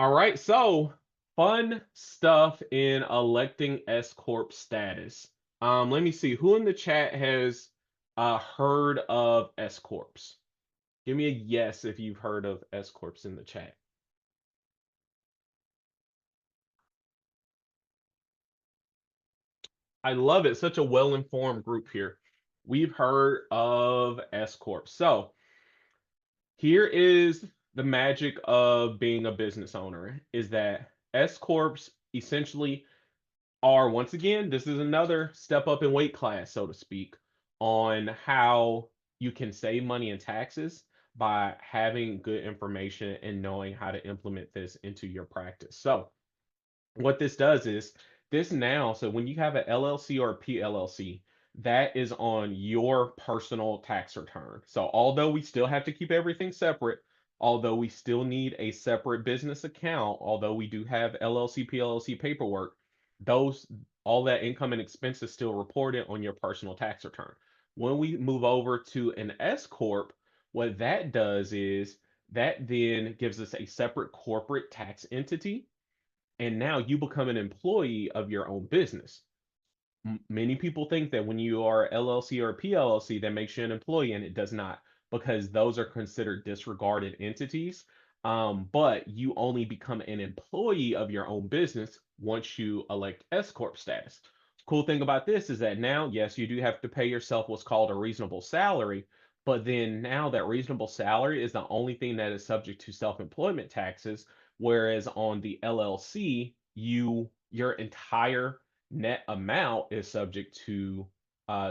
All right, so fun stuff in electing S Corp status. Let me see who in the chat has heard of S Corps. Give me a yes if you've heard of S Corps in the chat. I love it. Such a well-informed group here. We've heard of S Corp. So here is the magic of being a business owner is that S Corps essentially are once again, this is another step up in weight class, so to speak, on how you can save money in taxes by having good information and knowing how to implement this into your practice. So, what this does is this now, so when you have an LLC or a PLLC, that is on your personal tax return. So, although we still have to keep everything separate, although we still need a separate business account, although we do have LLC, PLLC paperwork, those all that income and expense is still reported on your personal tax return. When we move over to an S corp, what that does is that then gives us a separate corporate tax entity, and now you become an employee of your own business. Many people think that when you are LLC or PLLC, that makes you an employee, and it does not, because those are considered disregarded entities. But you only become an employee of your own business once you elect S corp status. Cool thing about this is that now, yes, you do have to pay yourself what's called a reasonable salary, but then now that reasonable salary is the only thing that is subject to self-employment taxes, whereas on the LLC, your entire net amount is subject to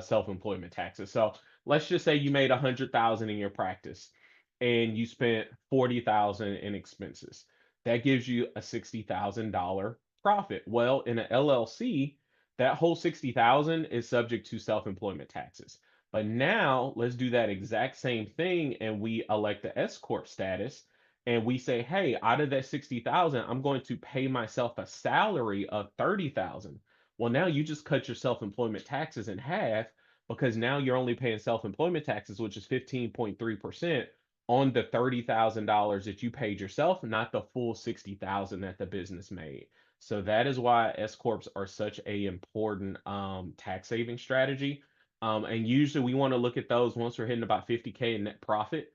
self-employment taxes. So let's just say you made 100,000 in your practice and you spent 40,000 in expenses. That gives you a $60,000 profit. Well, in an LLC, that whole 60,000 is subject to self-employment taxes. But now let's do that exact same thing and we elect the S corp status and we say, "Hey, out of that 60,000, I'm going to pay myself a salary of 30,000." Well, now you just cut your self-employment taxes in half because now you're only paying self-employment taxes, which is 15.3% on the $30,000 that you paid yourself, not the full 60,000 that the business made. So that is why S corps are such a important tax saving strategy. And usually we want to look at those once we're hitting about 50K in net profit,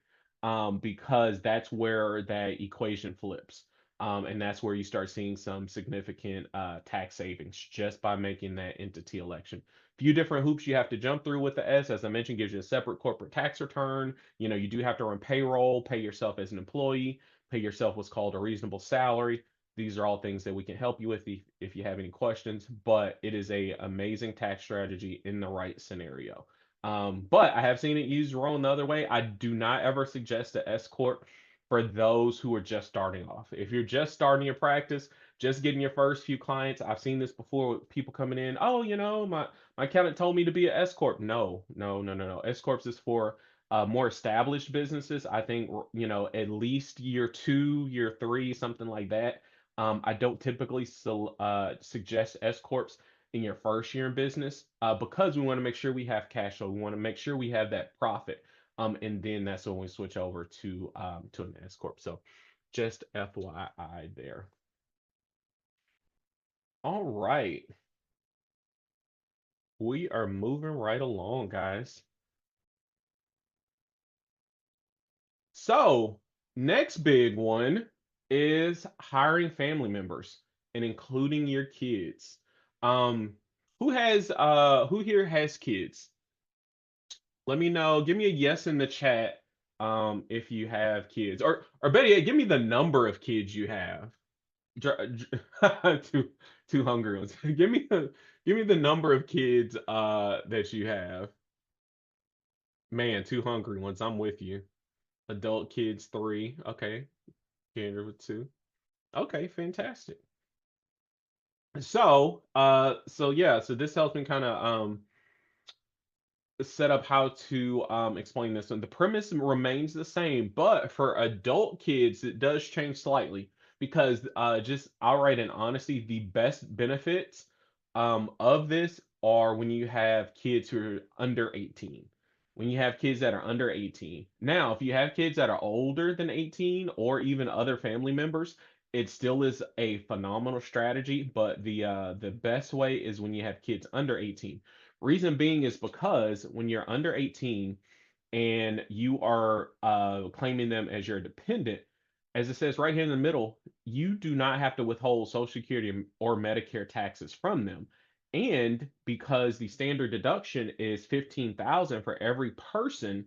because that's where that equation flips. And that's where you start seeing some significant tax savings just by making that entity election. Few different hoops you have to jump through with the S, as I mentioned, gives you a separate corporate tax return. You do have to run payroll, pay yourself as an employee, pay yourself what's called a reasonable salary. These are all things that we can help you with if you have any questions, but it is a amazing tax strategy in the right scenario. But I have seen it used wrong the other way. I do not ever suggest a S corp for those who are just starting off. If you're just starting your practice, just getting your first few clients, I've seen this before with people coming in. Oh, my accountant told me to be an S corp. No, no, no, no, no. S corps is for more established businesses. I think at least year two, year three, something like that. I don't typically suggest S corps in your first year in business, because we want to make sure we have cash flow. We want to make sure we have that profit. And then that's when we switch over to an S corp. So just FYI there. All right, we are moving right along, guys. So next big one is hiring family members and including your kids. Um, who here has kids? Let me know. Give me a yes in the chat if you have kids, or better yet, give me the number of kids you have. Two two hungry ones. Give me the number of kids that you have. Man, two hungry ones. I'm with you. Adult kids three. Okay. Kendra with two. Okay, fantastic. So yeah, so this helps me kind of set up how to explain this. And the premise remains the same, but for adult kids, it does change slightly because just outright and honesty, the best benefits of this are when you have kids who are under 18. When you have kids that are under 18. Now, if you have kids that are older than 18 or even other family members, it still is a phenomenal strategy, but the best way is when you have kids under 18. Reason being is because when you're under 18 and you are claiming them as your dependent, as it says right here in the middle, you do not have to withhold Social Security or Medicare taxes from them. And because the standard deduction is 15,000 for every person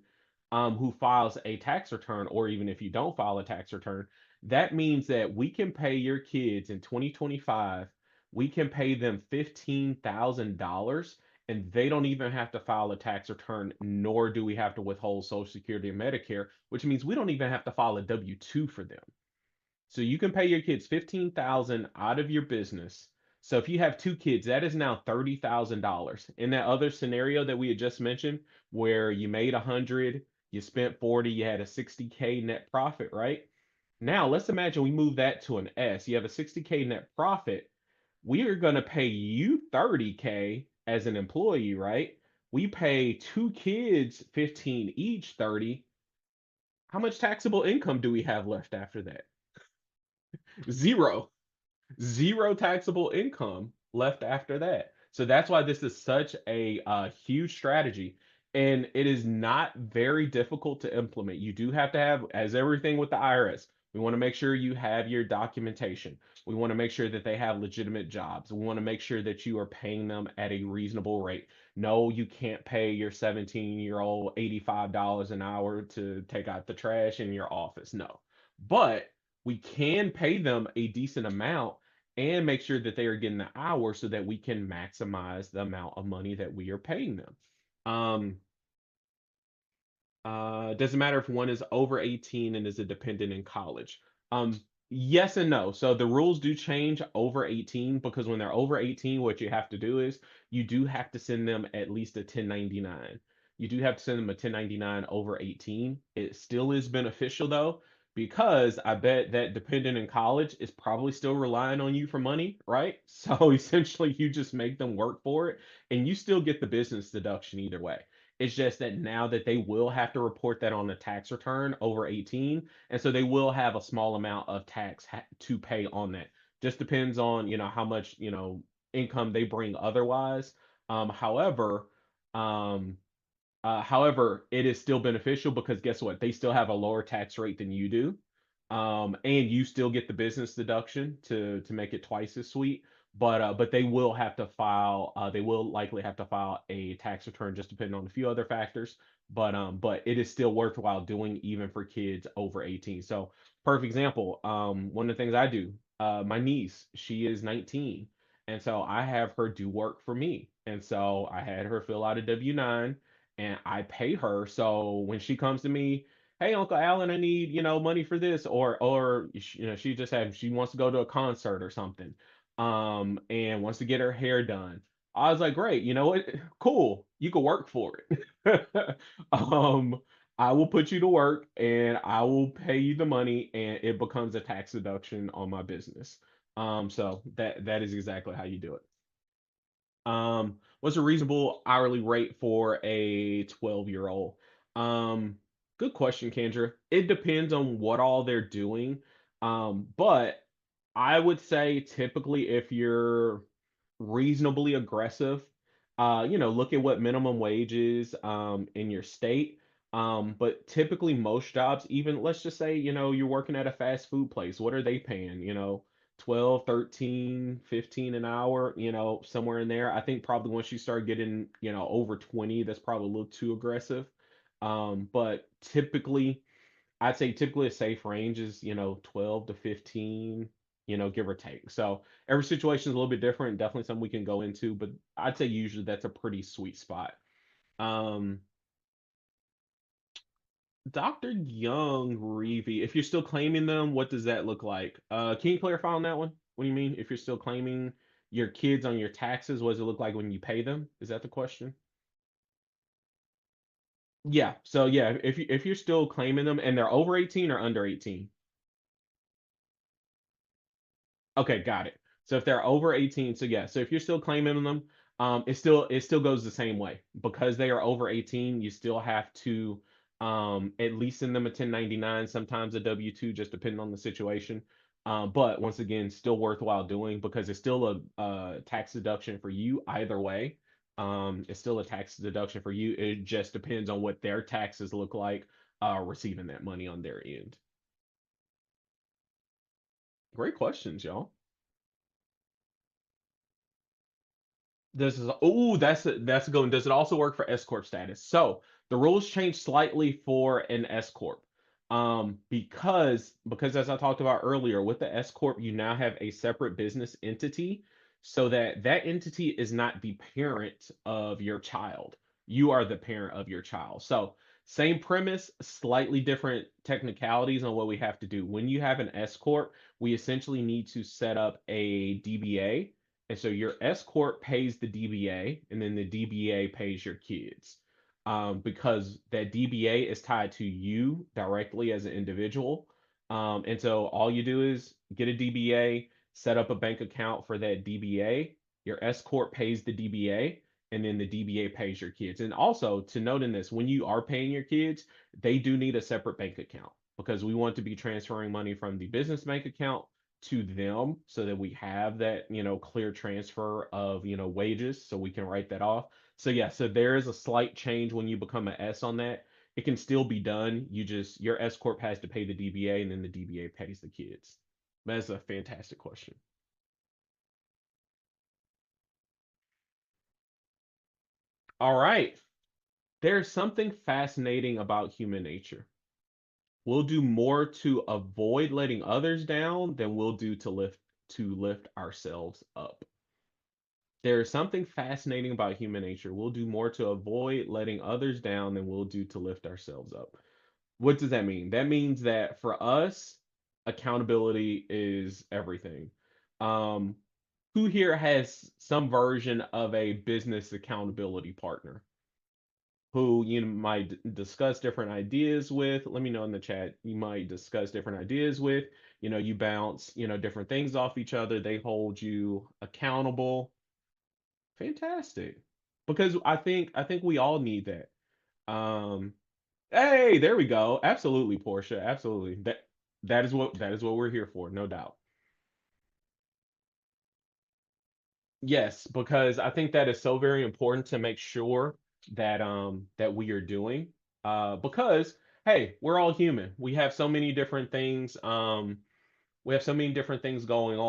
who files a tax return, or even if you don't file a tax return, that means that we can pay your kids in 2025, we can pay them $15,000 and they don't even have to file a tax return, nor do we have to withhold Social Security and Medicare, which means we don't even have to file a W-2 for them. So you can pay your kids 15,000 out of your business. So if you have two kids, that is now $30,000. In that other scenario that we had just mentioned, where you made 100, you spent 40, you had a 60K net profit, right? Now let's imagine we move that to an S. You have a 60K net profit. We are going to pay you 30K as an employee, right? We pay two kids 15 each, 30. How much taxable income do we have left after that? Zero. Zero taxable income left after that. So that's why this is such a huge strategy. And it is not very difficult to implement. You do have to have, as everything with the IRS, we want to make sure you have your documentation. We want to make sure that they have legitimate jobs. We want to make sure that you are paying them at a reasonable rate. No, you can't pay your 17-year-old $85 an hour to take out the trash in your office. No. But we can pay them a decent amount and make sure that they are getting the hours so that we can maximize the amount of money that we are paying them. Um, doesn't matter if one is over 18 and is a dependent in college. Um, yes and no. So the rules do change over 18 because when they're over 18, what you have to do is you do have to send them at least a 1099. You do have to send them a 1099 over 18. It still is beneficial though, because I bet that dependent in college is probably still relying on you for money, right? So essentially you just make them work for it and you still get the business deduction either way. It's just that now that they will have to report that on a tax return over 18, and so they will have a small amount of tax to pay on that. Just depends on, how much, income they bring otherwise. However, um, it is still beneficial because guess what? They still have a lower tax rate than you do. And you still get the business deduction to make it twice as sweet. But they will have to file. They will likely have to file a tax return, just depending on a few other factors. But it is still worthwhile doing even for kids over 18. So, perfect example. One of the things I do. My niece, she is 19, and so I have her do work for me, and so I had her fill out a W-9 and I pay her. So when she comes to me, hey Uncle Alan, I need, money for this, or she wants to go to a concert or something, and wants to get her hair done. I was like, great, you know what? Cool, you can work for it. um, I will put you to work and I will pay you the money, and it becomes a tax deduction on my business. So that is exactly how you do it. What's a reasonable hourly rate for a 12-year-old? Um, Good question, Kendra. It depends on what all they're doing. But I would say typically if you're reasonably aggressive, look at what minimum wage is in your state. But typically most jobs, even let's just say, you're working at a fast food place, what are they paying? 12, 13, 15 an hour, somewhere in there. I think probably once you start getting, over 20, that's probably a little too aggressive. But typically, I'd say typically a safe range is, 12 to 15, give or take. So every situation is a little bit different, definitely something we can go into, but I'd say usually that's a pretty sweet spot. Um, Dr. Young, Reevy, if you're still claiming them, what does that look like? Can you clarify on that one? What do you mean? If you're still claiming your kids on your taxes, what does it look like when you pay them? Is that the question? Yeah. So yeah, if you're still claiming them and they're over 18 or under 18. Okay, got it. So if they're over 18, so yeah, so if you're still claiming them, it still goes the same way. Because they are over 18, you still have to at least send them a 1099, sometimes a W-2, just depending on the situation. But once again, still worthwhile doing because it's still a tax deduction for you either way. It's still a tax deduction for you. It just depends on what their taxes look like receiving that money on their end. Great questions, y'all. This is that's a good one. Does it also work for S corp status? So the rules change slightly for an S corp, because as I talked about earlier, with the S corp you now have a separate business entity, so that that entity is not the parent of your child. You are the parent of your child. So same premise, slightly different technicalities on what we have to do. When you have an S corp, we essentially need to set up a DBA, and so your S corp pays the DBA, and then the DBA pays your kids. Because that DBA is tied to you directly as an individual. And so all you do is get a DBA, set up a bank account for that DBA. Your S corp pays the DBA, and then the DBA pays your kids. And also to note in this, when you are paying your kids, they do need a separate bank account because we want to be transferring money from the business bank account to them so that we have that, clear transfer of, wages so we can write that off. So yeah, so there is a slight change when you become an S on that. It can still be done. Your S corp has to pay the DBA, and then the DBA pays the kids. That's a fantastic question. All right. There's something fascinating about human nature. We'll do more to avoid letting others down than we'll do to lift ourselves up. There's something fascinating about human nature. We'll do more to avoid letting others down than we'll do to lift ourselves up. What does that mean? That means that for us, accountability is everything. Um, who here has some version of a business accountability partner who you might discuss different ideas with? Let me know in the chat. You might discuss different ideas with. You bounce, different things off each other. They hold you accountable. Fantastic. Because I think we all need that. Um, hey, there we go. Absolutely, Portia. Absolutely. That is what we're here for, no doubt. Yes, because I think that is so very important to make sure that we are doing. Because hey, we're all human. We have so many different things going on.